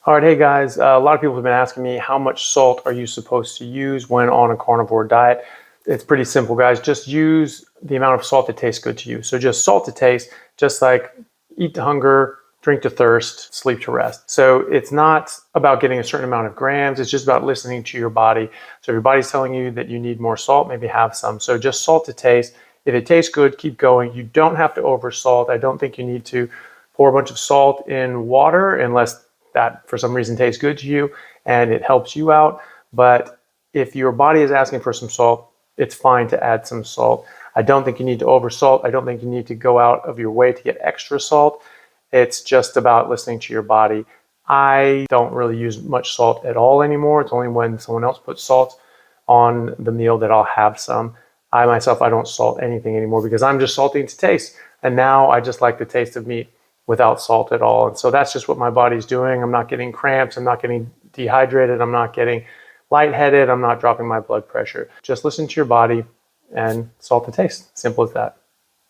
All right, hey guys, a lot of people have been asking me how much salt are you supposed to use when on a carnivore diet. It's pretty simple, guys. Just use the amount of salt that tastes good to you. So just salt to taste, just like eat to hunger, drink to thirst, sleep to rest. So it's not about getting a certain amount of grams. It's just about listening to your body. So if your body's telling you that you need more salt, maybe have some. So just salt to taste. If it tastes good, keep going. You don't have to over salt. I don't think you need to pour a bunch of salt in water unless that for some reason tastes good to you and it helps you out. But if your body is asking for some salt, it's fine to add some salt. I don't think you need to over salt. I don't think you need to go out of your way to get extra salt. It's just about listening to your body. I don't really use much salt at all anymore. It's only when someone else puts salt on the meal that I'll have some. I myself, I don't salt anything anymore because I'm just salting to taste. And now I just like the taste of meat without salt at all. And so that's just what my body's doing. I'm not getting cramps. I'm not getting dehydrated. I'm not getting lightheaded. I'm not dropping my blood pressure. Just listen to your body and salt to taste. Simple as that.